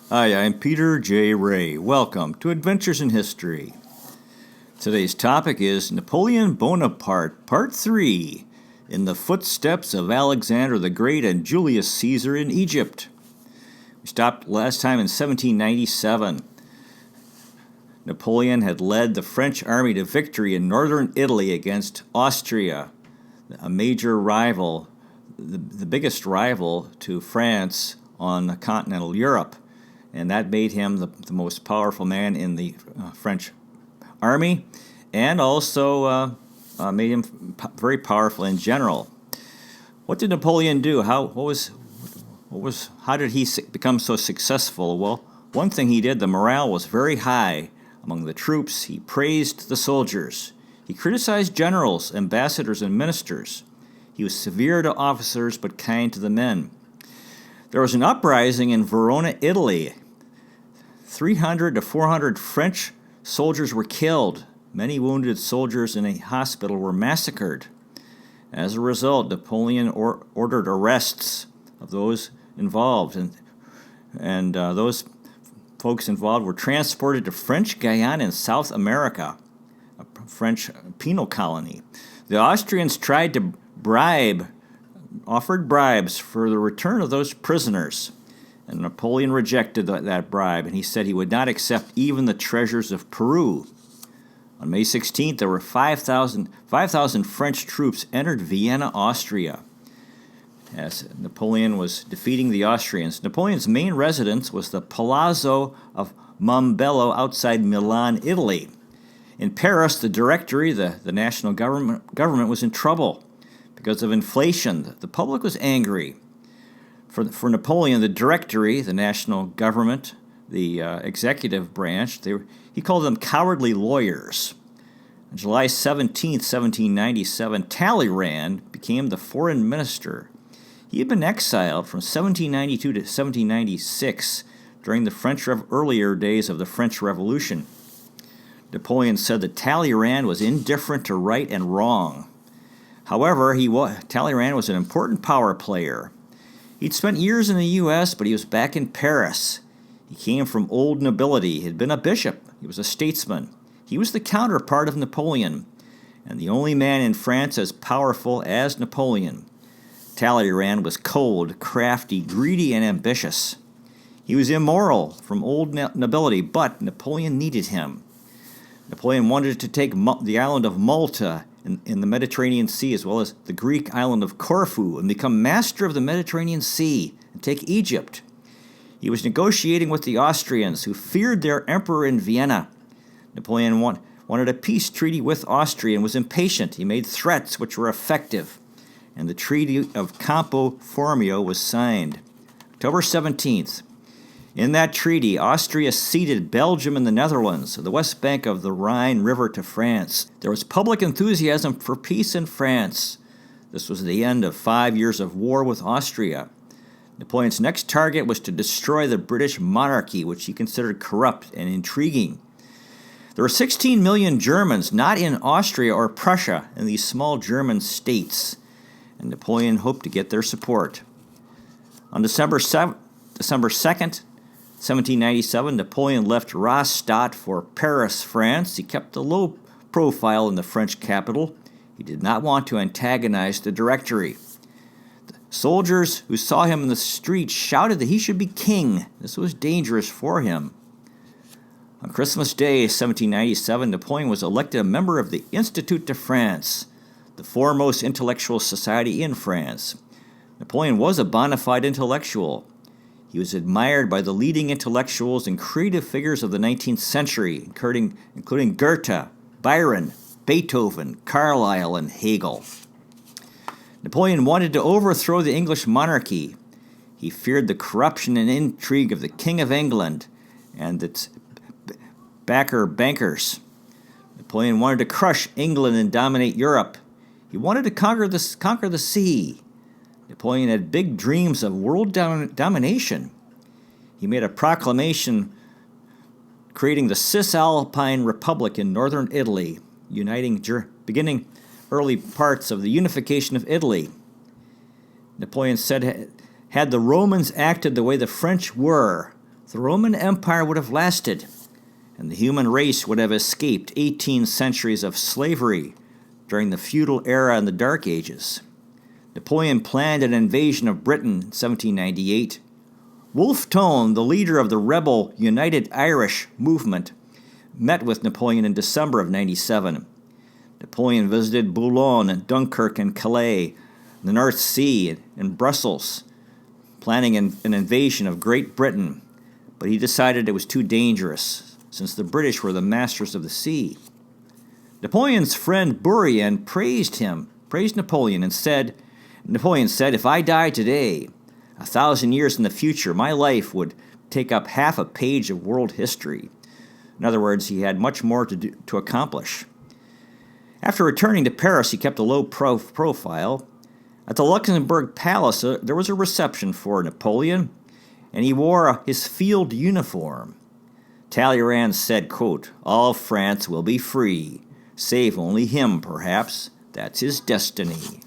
Hi, I'm Peter J. Ray. Welcome to Adventures in History. Today's topic is Napoleon Bonaparte, Part 3, in the footsteps of Alexander the Great and Julius Caesar in Egypt. We stopped last time in 1797. Napoleon had led the French army to victory in northern Italy against Austria, a major rival, the biggest rival to France on continental Europe. And that made him the most powerful man in the French army, and also made him very powerful in general. What did Napoleon do? How did he become so successful? Well, one thing he did, the morale was very high among the troops. He praised the soldiers. He criticized generals, ambassadors, and ministers. He was severe to officers but kind to the men. There was an uprising in Verona, Italy. 300 to 400 French soldiers were killed. Many wounded soldiers in a hospital were massacred. As a result, Napoleon ordered arrests of those involved, and those folks involved were transported to French Guyana in South America, a French penal colony. The Austrians tried to offered bribes for the return of those prisoners, and Napoleon rejected that bribe, and he said he would not accept even the treasures of Peru. On May 16th, there were 5,000 French troops entered Vienna, Austria, as Napoleon was defeating the Austrians. Napoleon's main residence was the Palazzo of Mombello outside Milan, Italy. In Paris, the Directory, the national government was in trouble because of inflation. The public was angry. For Napoleon, the Directory, the national government, the executive branch, he called them cowardly lawyers. On July 17, 1797, Talleyrand became the foreign minister. He had been exiled from 1792 to 1796 during the earlier days of the French Revolution. Napoleon said that Talleyrand was indifferent to right and wrong. However, Talleyrand was an important power player. He'd spent years in the U.S., but he was back in Paris. He came from old nobility. He had been a bishop. He was a statesman. He was the counterpart of Napoleon, and the only man in France as powerful as Napoleon. Talleyrand was cold, crafty, greedy, and ambitious. He was immoral, from old nobility, but Napoleon needed him. Napoleon wanted to take the island of Malta in the Mediterranean Sea, as well as the Greek island of Corfu, and become master of the Mediterranean Sea and take Egypt. He was negotiating with the Austrians, who feared their emperor in Vienna. Napoleon wanted a peace treaty with Austria and was impatient. He made threats which were effective, and the Treaty of Campo Formio was signed. October 17th. In that treaty, Austria ceded Belgium and the Netherlands, the west bank of the Rhine River, to France. There was public enthusiasm for peace in France. This was the end of 5 years of war with Austria. Napoleon's next target was to destroy the British monarchy, which he considered corrupt and intriguing. There were 16 million Germans not in Austria or Prussia, in these small German states, and Napoleon hoped to get their support. On December 2nd, 1797, Napoleon left Rastatt for Paris, France. He kept a low profile in the French capital. He did not want to antagonize the Directory. The soldiers who saw him in the streets shouted that he should be king. This was dangerous for him. On Christmas Day, 1797, Napoleon was elected a member of the Institut de France, the foremost intellectual society in France. Napoleon was a bona fide intellectual. He was admired by the leading intellectuals and creative figures of the 19th century, including Goethe, Byron, Beethoven, Carlyle, and Hegel. Napoleon wanted to overthrow the English monarchy. He feared the corruption and intrigue of the King of England and its bankers. Napoleon wanted to crush England and dominate Europe. He wanted to conquer the sea. Napoleon had big dreams of world domination. He made a proclamation creating the Cisalpine Republic in northern Italy, beginning early parts of the unification of Italy. Napoleon said, had the Romans acted the way the French were, the Roman Empire would have lasted, and the human race would have escaped 18 centuries of slavery during the feudal era and the Dark Ages. Napoleon planned an invasion of Britain in 1798. Wolfe Tone, the leader of the rebel United Irish movement, met with Napoleon in December of 97. Napoleon visited Boulogne, Dunkirk, and Calais, the North Sea, and Brussels, planning an invasion of Great Britain, but he decided it was too dangerous, since the British were the masters of the sea. Napoleon's friend Bourrienne praised Napoleon, and Napoleon said, "If I die today, 1,000 years in the future, my life would take up half a page of world history." In other words, he had much more to accomplish. After returning to Paris, he kept a low profile. At the Luxembourg Palace, there was a reception for Napoleon, and he wore his field uniform. Talleyrand said, quote, "All France will be free, save only him, perhaps. That's his destiny."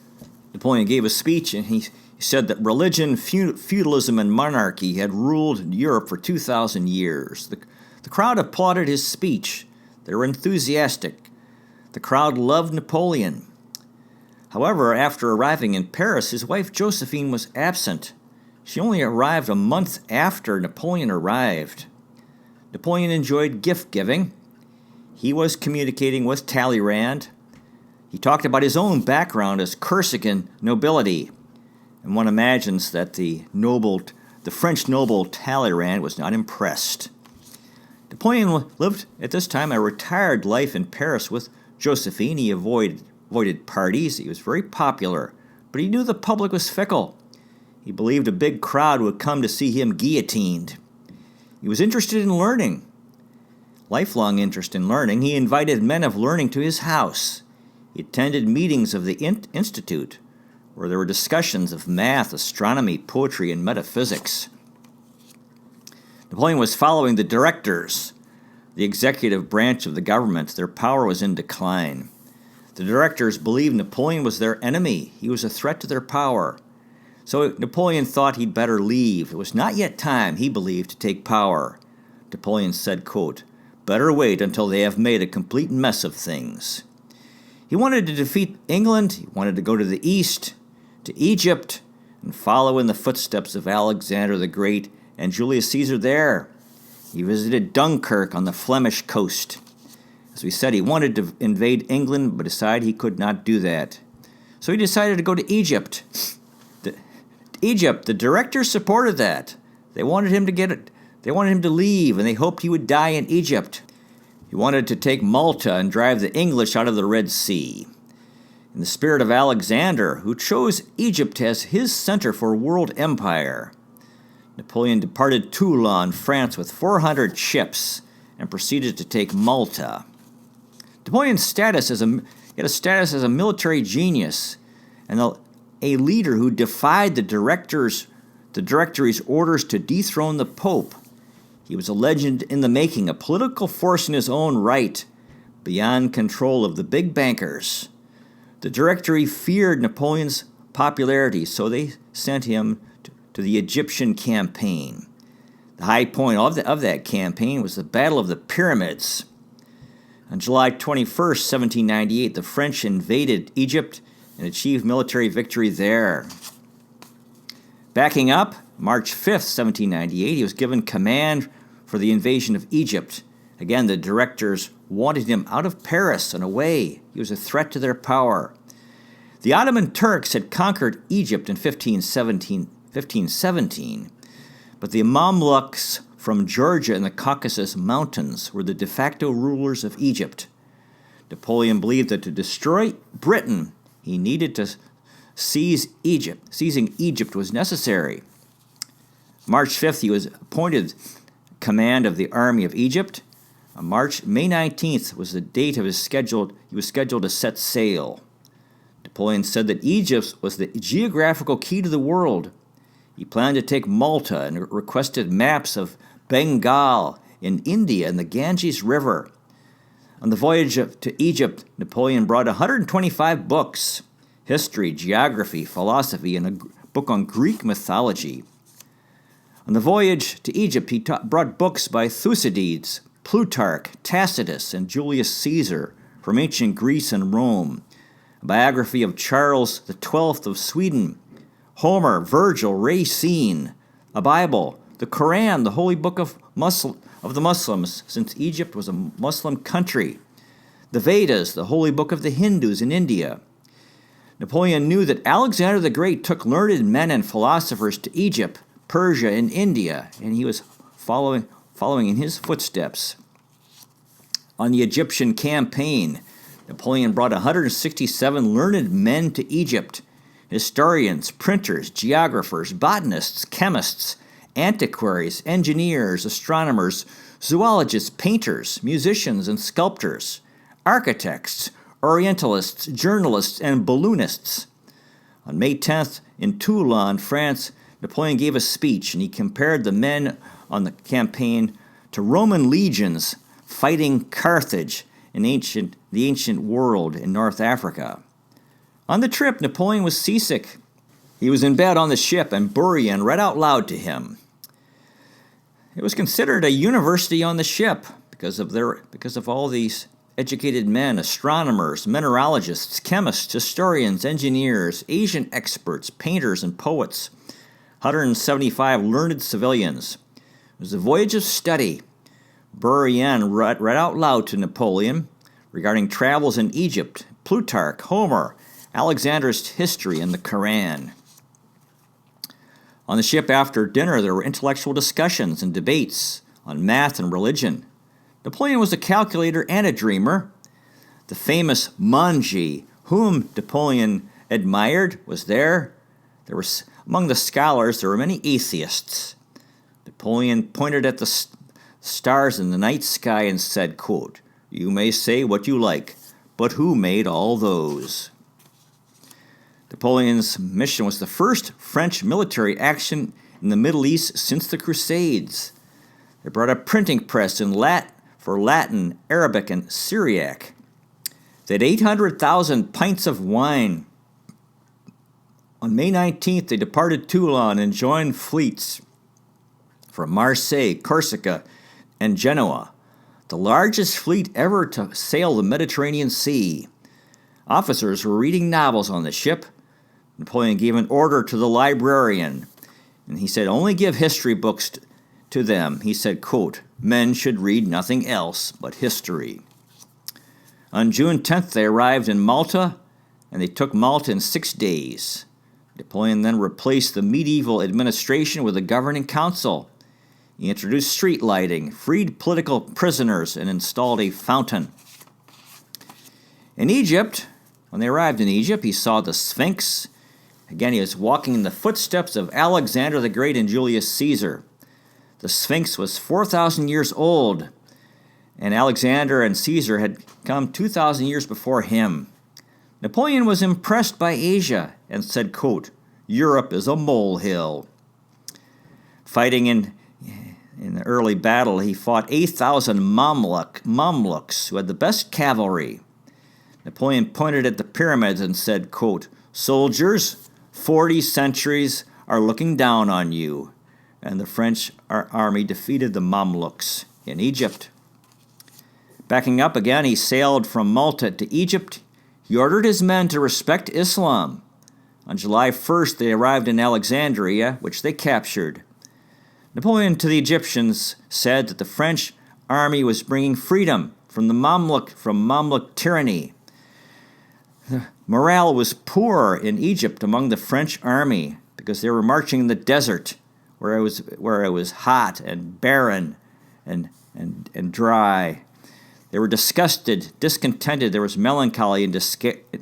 Napoleon gave a speech, and he said that religion, feudalism, and monarchy had ruled Europe for 2,000 years. The crowd applauded his speech. They were enthusiastic. The crowd loved Napoleon. However, after arriving in Paris, his wife Josephine was absent. She only arrived a month after Napoleon arrived. Napoleon enjoyed gift-giving. He was communicating with Talleyrand. He talked about his own background as Corsican nobility, and one imagines that the French noble Talleyrand was not impressed. Napoleon lived at this time a retired life in Paris with Josephine. He avoided parties. He was very popular, but he knew the public was fickle. He believed a big crowd would come to see him guillotined. He was interested in learning, lifelong interest in learning. He invited men of learning to his house. He attended meetings of the Institute, where there were discussions of math, astronomy, poetry, and metaphysics. Napoleon was following the directors, the executive branch of the government. Their power was in decline. The directors believed Napoleon was their enemy. He was a threat to their power. So Napoleon thought he'd better leave. It was not yet time, he believed, to take power. Napoleon said, quote, "Better wait until they have made a complete mess of things." He wanted to defeat England. He wanted to go to the east, to Egypt, and follow in the footsteps of Alexander the Great and Julius Caesar there. He visited Dunkirk on the Flemish coast. As we said, he wanted to invade England, but decided he could not do that. So he decided to go to Egypt. The directors supported that. They wanted him to leave, and they hoped he would die in Egypt. He wanted to take Malta and drive the English out of the Red Sea. In the spirit of Alexander, who chose Egypt as his center for world empire, Napoleon departed Toulon, France, with 400 ships and proceeded to take Malta. Napoleon's status as a military genius and a leader who defied the Directory's orders to dethrone the Pope. He was a legend in the making, a political force in his own right, beyond control of the big bankers. The Directory feared Napoleon's popularity, so they sent him to the Egyptian campaign. The high point of that campaign was the Battle of the Pyramids. On July 21st, 1798, the French invaded Egypt and achieved military victory there. Backing up, March 5th, 1798, he was given command for the invasion of Egypt. Again, the directors wanted him out of Paris and away. He was a threat to their power. The Ottoman Turks had conquered Egypt in 1517, but the Mamluks from Georgia and the Caucasus Mountains were the de facto rulers of Egypt. Napoleon believed that to destroy Britain, he needed to seize Egypt. Seizing Egypt was necessary. March 5th, he was appointed command of the Army of Egypt. On May 19th was the date of he was scheduled to set sail. Napoleon said that Egypt was the geographical key to the world. He planned to take Malta and requested maps of Bengal in India and the Ganges River. On the voyage to Egypt, Napoleon brought 125 books: history, geography, philosophy, and a book on Greek mythology. On the voyage to Egypt, he brought books by Thucydides, Plutarch, Tacitus, and Julius Caesar from ancient Greece and Rome, a biography of Charles XII of Sweden, Homer, Virgil, Racine, a Bible, the Quran, the holy book of the Muslims, since Egypt was a Muslim country, the Vedas, the holy book of the Hindus in India. Napoleon knew that Alexander the Great took learned men and philosophers to Egypt, Persia, and India, and he was following in his footsteps. On the Egyptian campaign, Napoleon brought 167 learned men to Egypt, historians, printers, geographers, botanists, chemists, antiquaries, engineers, astronomers, zoologists, painters, musicians, and sculptors, architects, orientalists, journalists, and balloonists. On May 10th, in Toulon, France, Napoleon gave a speech, and he compared the men on the campaign to Roman legions fighting Carthage in the ancient world in North Africa. On the trip, Napoleon was seasick. He was in bed on the ship, and Bourrienne read out loud to him. It was considered a university on the ship because of all these educated men, astronomers, mineralogists, chemists, historians, engineers, Asian experts, painters, and poets. 175 learned civilians. It was a voyage of study. Bourrienne read out loud to Napoleon regarding travels in Egypt, Plutarch, Homer, Alexander's history, and the Quran. On the ship after dinner, there were intellectual discussions and debates on math and religion. Napoleon was a calculator and a dreamer. The famous Monge, whom Napoleon admired, was there. Among the scholars, there were many atheists. Napoleon pointed at the stars in the night sky and said, quote, "You may say what you like, but who made all those?" Napoleon's mission was the first French military action in the Middle East since the Crusades. They brought a printing press for Latin, Arabic, and Syriac. They had 800,000 pints of wine. On May 19th, they departed Toulon and joined fleets from Marseille, Corsica, and Genoa, the largest fleet ever to sail the Mediterranean Sea. Officers were reading novels on the ship. Napoleon gave an order to the librarian, and he said, only give history books to them. He said, quote, "Men should read nothing else but history." On June 10th, they arrived in Malta, and they took Malta in 6 days. Napoleon then replaced the medieval administration with a governing council. He introduced street lighting, freed political prisoners, and installed a fountain. In Egypt, when they arrived in Egypt, he saw the Sphinx. Again, he was walking in the footsteps of Alexander the Great and Julius Caesar. The Sphinx was 4,000 years old, and Alexander and Caesar had come 2,000 years before him. Napoleon was impressed by Asia and said, quote, "Europe is a molehill." Fighting in the early battle, he fought 8,000 Mamluks who had the best cavalry. Napoleon pointed at the pyramids and said, quote, "Soldiers, 40 centuries are looking down on you." And the French army defeated the Mamluks in Egypt. Backing up again, he sailed from Malta to Egypt. He ordered his men to respect Islam. On July 1st, they arrived in Alexandria, which they captured. Napoleon to the Egyptians said that the French army was bringing freedom from Mamluk tyranny. The morale was poor in Egypt among the French army because they were marching in the desert where it was hot and barren and dry. They were disgusted, discontented. There was melancholy and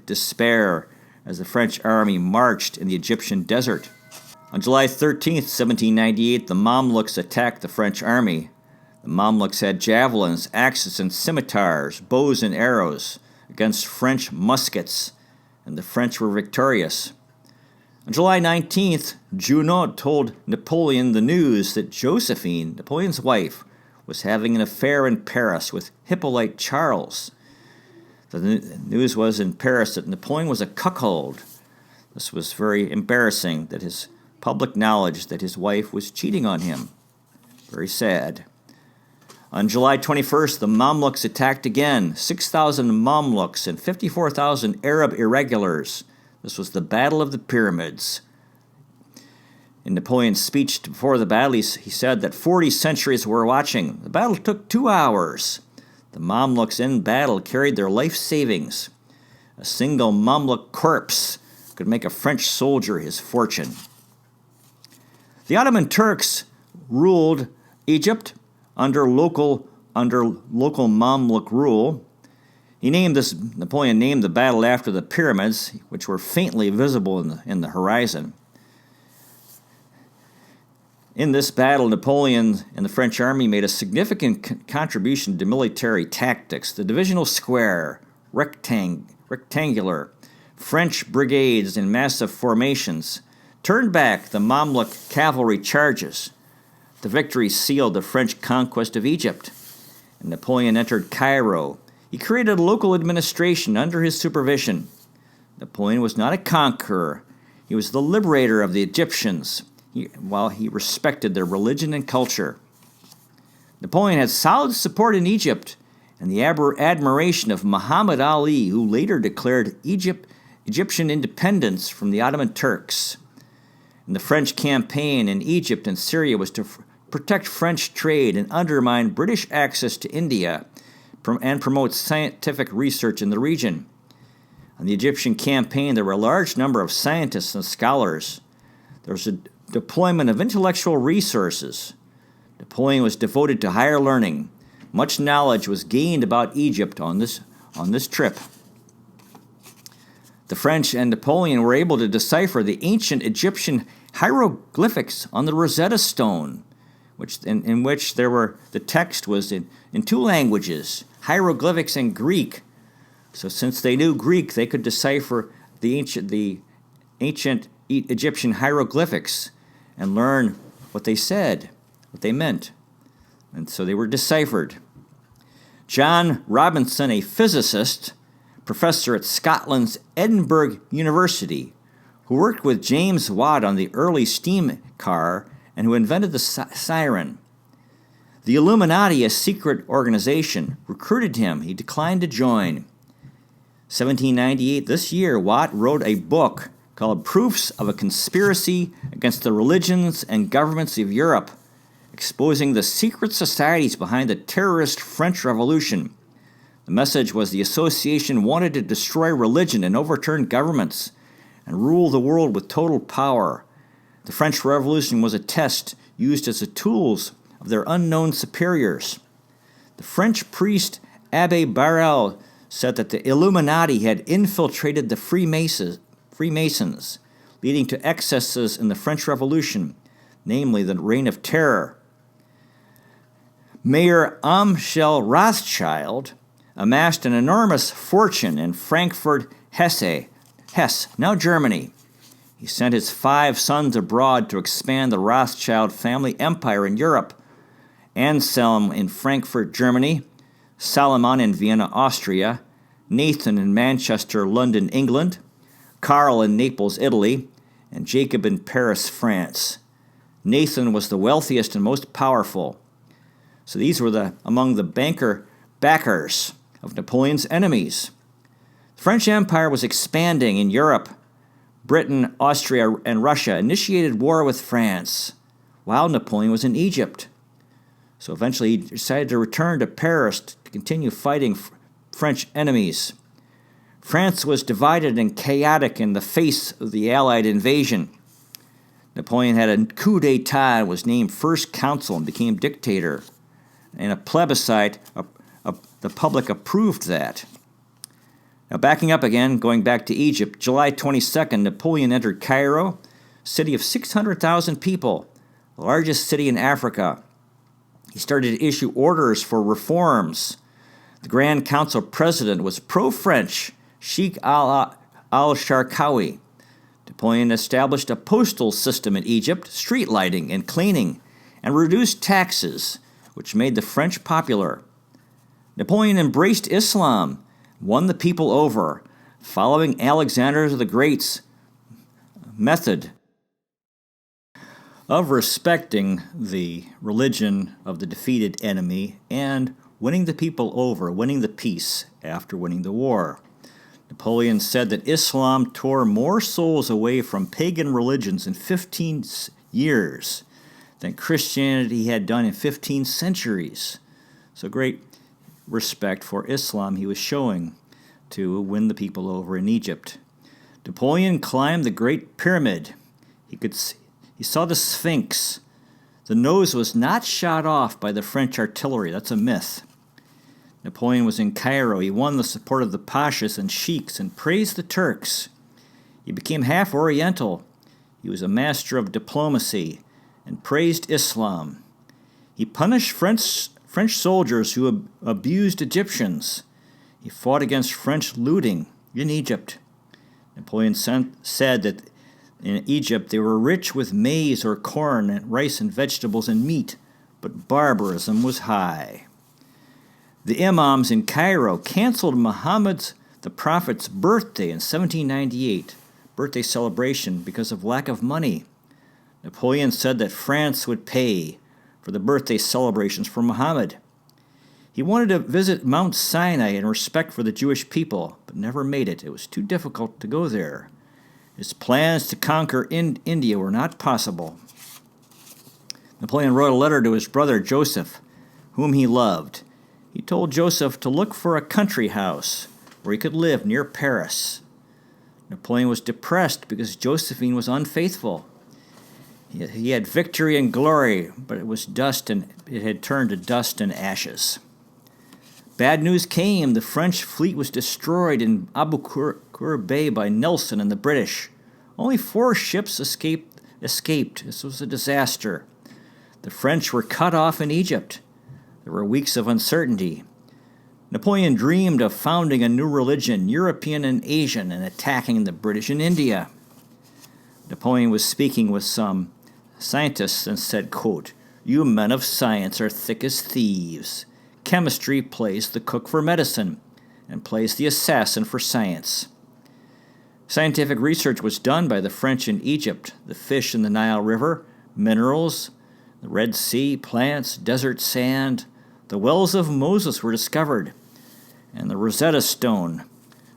despair as the French army marched in the Egyptian desert. On July 13th, 1798, the Mamluks attacked the French army. The Mamluks had javelins, axes, and scimitars, bows and arrows against French muskets, and the French were victorious. On July 19th, Junot told Napoleon the news that Josephine, Napoleon's wife, was having an affair in Paris with Hippolyte Charles. The news was in Paris that Napoleon was a cuckold. This was very embarrassing that his public knowledge that his wife was cheating on him. Very sad. On July 21st, the Mamluks attacked again, 6,000 Mamluks and 54,000 Arab irregulars. This was the Battle of the Pyramids. In Napoleon's speech before the battle, he said that 40 centuries were watching. The battle took 2 hours. The Mamluks in battle carried their life savings. A single Mamluk corpse could make a French soldier his fortune. The Ottoman Turks ruled Egypt under local Mamluk rule. Napoleon named the battle after the pyramids, which were faintly visible in the horizon. In this battle, Napoleon and the French army made a significant contribution to military tactics. The divisional square, rectangular, French brigades in massive formations turned back the Mamluk cavalry charges. The victory sealed the French conquest of Egypt, and Napoleon entered Cairo. He created a local administration under his supervision. Napoleon was not a conqueror. He was the liberator of the Egyptians, while he respected their religion and culture. Napoleon had solid support in Egypt and the admiration of Muhammad Ali, who later declared Egyptian independence from the Ottoman Turks. And the French campaign in Egypt and Syria was to protect French trade and undermine British access to India and promote scientific research in the region. On the Egyptian campaign, there were a large number of scientists and scholars. There was a deployment of intellectual resources. Napoleon was devoted to higher learning. Much knowledge was gained about Egypt on this trip. The French and Napoleon were able to decipher the ancient Egyptian hieroglyphics on the Rosetta Stone, in which the text was in 2 languages, hieroglyphics and Greek. So since they knew Greek, they could decipher the ancient Egyptian hieroglyphics and learn what they said, what they meant. And so they were deciphered. John Robinson, a physicist, professor at Scotland's Edinburgh University, who worked with James Watt on the early steam car and who invented the siren. The Illuminati, a secret organization, recruited him. He declined to join. 1798, this year, Watt wrote a book called Proofs of a Conspiracy Against the Religions and Governments of Europe, exposing the secret societies behind the terrorist French Revolution. The message was the association wanted to destroy religion and overturn governments and rule the world with total power. The French Revolution was a test used as the tools of their unknown superiors. The French priest Abbé Barrel said that the Illuminati had infiltrated the Freemasons, leading to excesses in the French Revolution, namely the Reign of Terror. Mayor Amschel Rothschild amassed an enormous fortune in Frankfurt, Hesse, now Germany. He sent his 5 sons abroad to expand the Rothschild family empire in Europe. Anselm in Frankfurt, Germany, Salomon in Vienna, Austria, Nathan in Manchester, London, England, Karl in Naples, Italy, and Jacob in Paris, France. Nathan was the wealthiest and most powerful. So these were among the backers of Napoleon's enemies. The French Empire was expanding in Europe. Britain, Austria, and Russia initiated war with France, while Napoleon was in Egypt. So eventually he decided to return to Paris to continue fighting French enemies. France was divided and chaotic in the face of the Allied invasion. Napoleon had a coup d'etat and was named First Consul and became dictator. In a plebiscite, the public approved that. Now backing up again, going back to Egypt, July 22nd, Napoleon entered Cairo, a city of 600,000 people, the largest city in Africa. He started to issue orders for reforms. The Grand Council president was pro-French, Sheikh al-Sharqawi. Napoleon established a postal system in Egypt, street lighting and cleaning, and reduced taxes, which made the French popular. Napoleon embraced Islam, won the people over, following Alexander the Great's method of respecting the religion of the defeated enemy and winning the people over, winning the peace after winning the war. Napoleon said that Islam tore more souls away from pagan religions in 15 years than Christianity had done in 15 centuries. So great respect for Islam he was showing to win the people over in Egypt. Napoleon climbed the Great Pyramid. He saw the Sphinx. The nose was not shot off by the French artillery. That's a myth. Napoleon was in Cairo. He won the support of the pashas and sheiks and praised the Turks. He became half Oriental. He was a master of diplomacy and praised Islam. He punished French soldiers who abused Egyptians. He fought against French looting in Egypt. Napoleon said that in Egypt they were rich with maize or corn and rice and vegetables and meat, but barbarism was high. The imams in Cairo canceled Muhammad the Prophet's birthday in 1798, birthday celebration, because of lack of money. Napoleon said that France would pay for the birthday celebrations for Muhammad. He wanted to visit Mount Sinai in respect for the Jewish people, but never made it. It was too difficult to go there. His plans to conquer India were not possible. Napoleon wrote a letter to his brother Joseph, whom he loved. He told Joseph to look for a country house where he could live near Paris. Napoleon was depressed because Josephine was unfaithful. He had victory and glory, but it had turned to dust and ashes. Bad news came. The French fleet was destroyed in Abu Qur Bay by Nelson and the British. Only 4 ships escaped. This was a disaster. The French were cut off in Egypt. There were weeks of uncertainty. Napoleon dreamed of founding a new religion, European and Asian, and attacking the British in India. Napoleon was speaking with some scientists and said, quote, "You men of science are thick as thieves. Chemistry plays the cook for medicine and plays the assassin for science." Scientific research was done by the French in Egypt, the fish in the Nile River, minerals, the Red Sea, plants, desert sand. The wells of Moses were discovered, and the Rosetta Stone,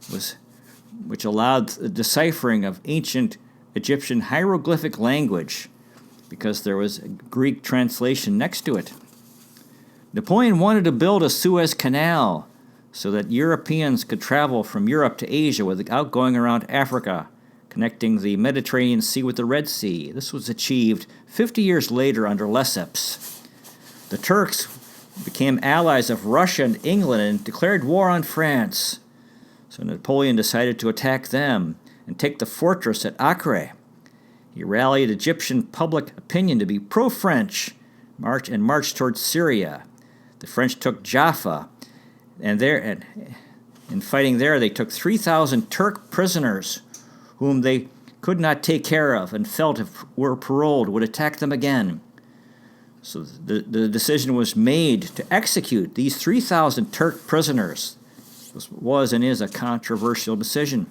which allowed the deciphering of ancient Egyptian hieroglyphic language because there was a Greek translation next to it. Napoleon wanted to build a Suez Canal so that Europeans could travel from Europe to Asia without going around Africa, connecting the Mediterranean Sea with the Red Sea. This was achieved 50 years later under Lesseps. The Turks became allies of Russia and England and declared war on France. So Napoleon decided to attack them and take the fortress at Acre. He rallied Egyptian public opinion to be pro-French and marched towards Syria. The French took Jaffa, and in fighting there, they took 3,000 Turk prisoners whom they could not take care of and felt if were paroled would attack them again. So the decision was made to execute these 3,000 Turk prisoners. This was and is a controversial decision.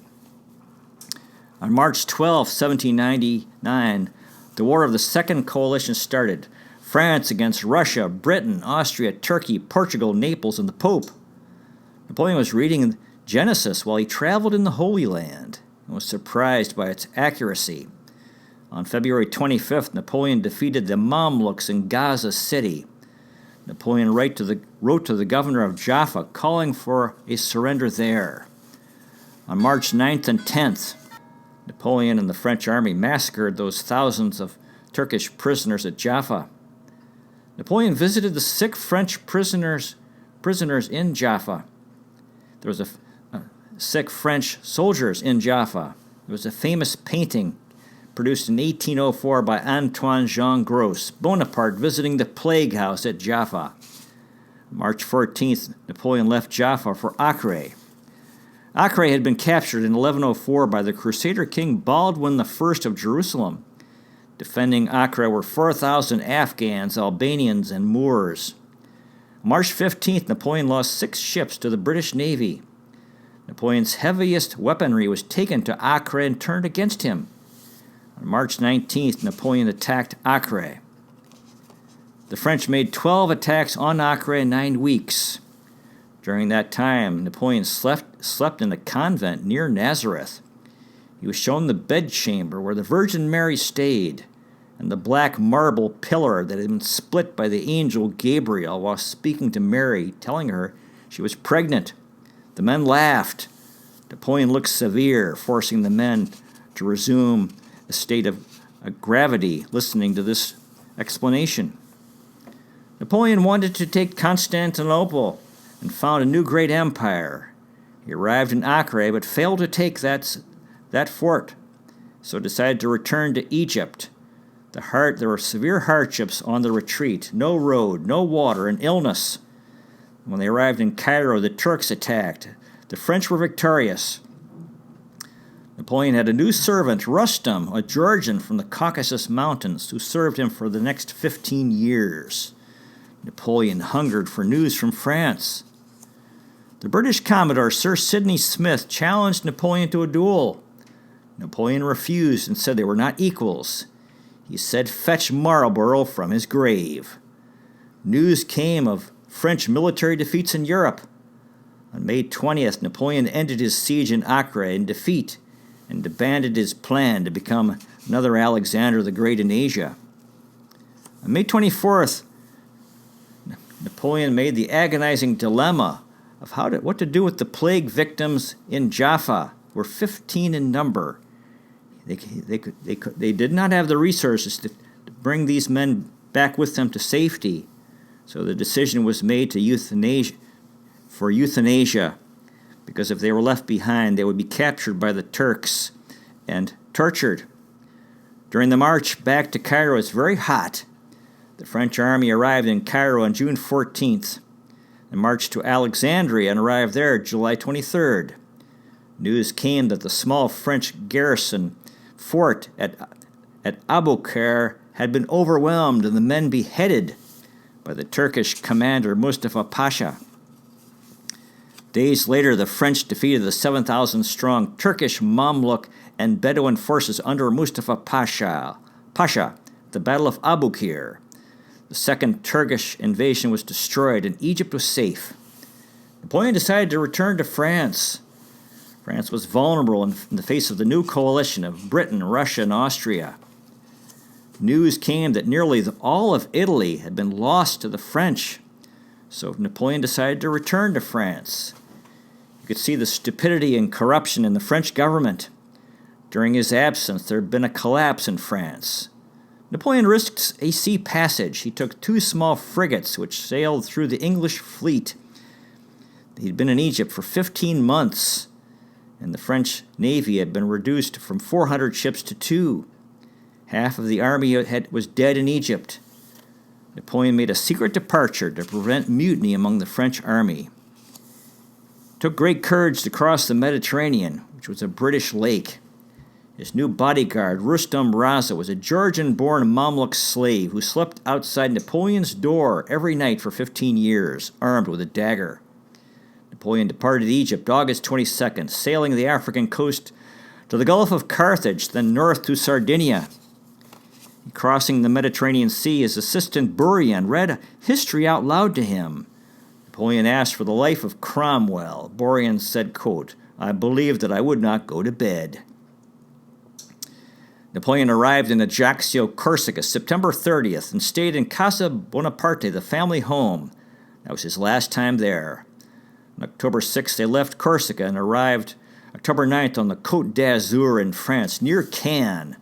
On March 12, 1799, the War of the Second Coalition started. France against Russia, Britain, Austria, Turkey, Portugal, Naples, and the Pope. Napoleon was reading Genesis while he traveled in the Holy Land and was surprised by its accuracy. On February 25th, Napoleon defeated the Mamluks in Gaza City. Napoleon wrote to the governor of Jaffa calling for a surrender there. On March 9th and 10th, Napoleon and the French army massacred those thousands of Turkish prisoners at Jaffa. Napoleon visited the sick French prisoners in Jaffa. There was a sick French soldiers in Jaffa. There was a famous painting produced in 1804 by Antoine Jean Gros, Bonaparte visiting the plague house at Jaffa. March 14th, Napoleon left Jaffa for Acre. Acre had been captured in 1104 by the Crusader king Baldwin I of Jerusalem. Defending Acre were 4,000 Afghans, Albanians, and Moors. March 15th, Napoleon lost 6 ships to the British Navy. Napoleon's heaviest weaponry was taken to Acre and turned against him. On March 19th, Napoleon attacked Acre. The French made 12 attacks on Acre in 9 weeks. During that time, Napoleon slept in a convent near Nazareth. He was shown the bedchamber where the Virgin Mary stayed, and the black marble pillar that had been split by the angel Gabriel while speaking to Mary, telling her she was pregnant. The men laughed. Napoleon looked severe, forcing the men to resume a state of gravity, listening to this explanation. Napoleon wanted to take Constantinople and found a new great empire. He arrived in Acre but failed to take that fort, so decided to return to Egypt. There were severe hardships on the retreat, no road, no water, and illness. When they arrived in Cairo, the Turks attacked. The French were victorious. Napoleon had a new servant, Rustam, a Georgian from the Caucasus Mountains, who served him for the next 15 years. Napoleon hungered for news from France. The British Commodore Sir Sidney Smith challenged Napoleon to a duel. Napoleon refused and said they were not equals. He said, "Fetch Marlborough from his grave." News came of French military defeats in Europe. On May 20th, Napoleon ended his siege in Acre in defeat and abandoned his plan to become another Alexander the Great in Asia. On May 24th, Napoleon made the agonizing dilemma of what to do with the plague victims in Jaffa, who were 15 in number. They did not have the resources to bring these men back with them to safety, so the decision was made to euthanasia, because if they were left behind, they would be captured by the Turks and tortured. During the march back to Cairo, it's very hot. The French army arrived in Cairo on June 14th and marched to Alexandria and arrived there July 23rd. News came that the small French garrison fort at Aboukir had been overwhelmed and the men beheaded by the Turkish commander Mustafa Pasha. Days later, the French defeated the 7,000-strong Turkish Mamluk and Bedouin forces under Mustafa Pasha at the Battle of Aboukir. The second Turkish invasion was destroyed and Egypt was safe. Napoleon decided to return to France. France was vulnerable in the face of the new coalition of Britain, Russia, and Austria. News came that nearly all of Italy had been lost to the French, so Napoleon decided to return to France. You could see the stupidity and corruption in the French government. During his absence, there had been a collapse in France. Napoleon risked a sea passage. He took 2 small frigates which sailed through the English fleet. He'd been in Egypt for 15 months, and the French Navy had been reduced from 400 ships to 2. Half of the army was dead in Egypt. Napoleon made a secret departure to prevent mutiny among the French army. It took great courage to cross the Mediterranean, which was a British lake. His new bodyguard, Rustam Raza, was a Georgian-born Mamluk slave who slept outside Napoleon's door every night for 15 years, armed with a dagger. Napoleon departed Egypt August 22nd, sailing the African coast to the Gulf of Carthage, then north to Sardinia. Crossing the Mediterranean Sea, his assistant Bourrienne read history out loud to him. Napoleon asked for the life of Cromwell. Bourrienne said, quote, "I believed that I would not go to bed." Napoleon arrived in Ajaccio, Corsica, September 30th, and stayed in Casa Bonaparte, the family home. That was his last time there. On October 6th, they left Corsica and arrived October 9th on the Côte d'Azur in France, near Cannes,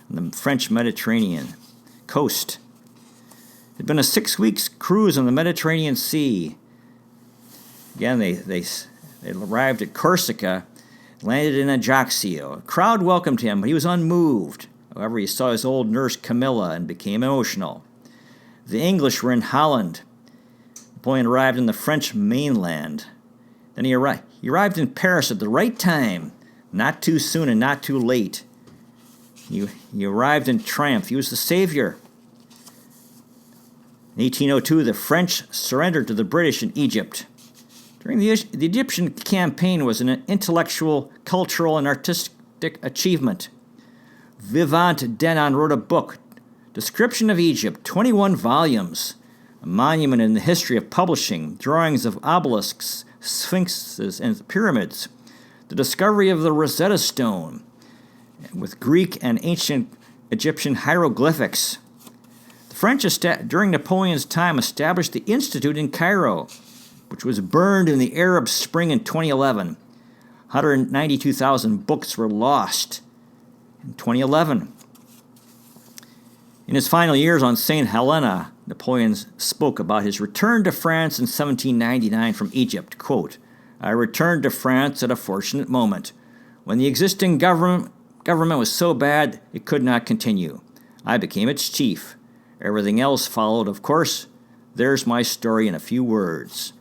on the French Mediterranean coast. It had been a 6-week cruise on the Mediterranean Sea. Again, they arrived at Corsica, landed in Ajaccio. A crowd welcomed him, but he was unmoved. However, he saw his old nurse Camilla and became emotional. The English were in Holland. Napoleon arrived in the French mainland. Then he arrived in Paris at the right time, not too soon and not too late. He arrived in triumph. He was the savior. In 1802, the French surrendered to the British in Egypt. During the Egyptian campaign was an intellectual, cultural, and artistic achievement. Vivant Denon wrote a book, Description of Egypt, 21 volumes, a monument in the history of publishing, drawings of obelisks, sphinxes, and pyramids, the discovery of the Rosetta Stone, with Greek and ancient Egyptian hieroglyphics. The French, during Napoleon's time, established the Institute in Cairo, which was burned in the Arab Spring in 2011. 192,000 books were lost in 2011. In his final years on St. Helena, Napoleon spoke about his return to France in 1799 from Egypt. Quote, "I returned to France at a fortunate moment, when the existing government was so bad it could not continue. I became its chief. Everything else followed, of course. There's my story in a few words."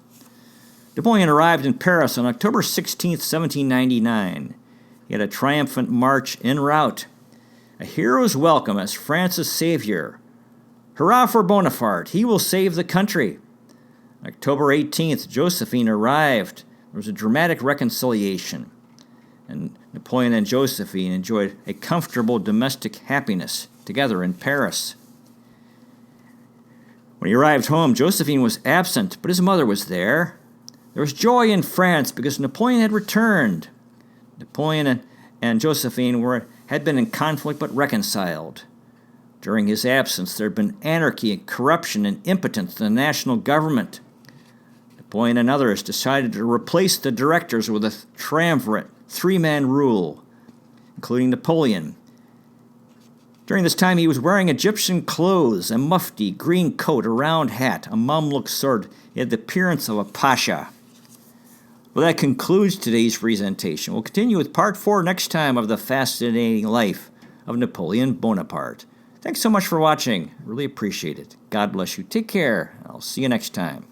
Napoleon arrived in Paris on October 16, 1799. He had a triumphant march en route, a hero's welcome as France's savior. Hurrah for Bonaparte! He will save the country. October 18th, Josephine arrived. There was a dramatic reconciliation, and Napoleon and Josephine enjoyed a comfortable domestic happiness together in Paris. When he arrived home, Josephine was absent, but his mother was there. There was joy in France because Napoleon had returned. Napoleon and Josephine had been in conflict but reconciled. During his absence, there had been anarchy, corruption, and impotence in the national government. Napoleon and others decided to replace the directors with a triumvirate, three-man rule, including Napoleon. During this time, he was wearing Egyptian clothes, a mufti, green coat, a round hat, a Mamluk sword. He had the appearance of a pasha. Well, that concludes today's presentation. We'll continue with part 4 next time of the fascinating life of Napoleon Bonaparte. Thanks so much for watching. Really appreciate it. God bless you. Take care. I'll see you next time.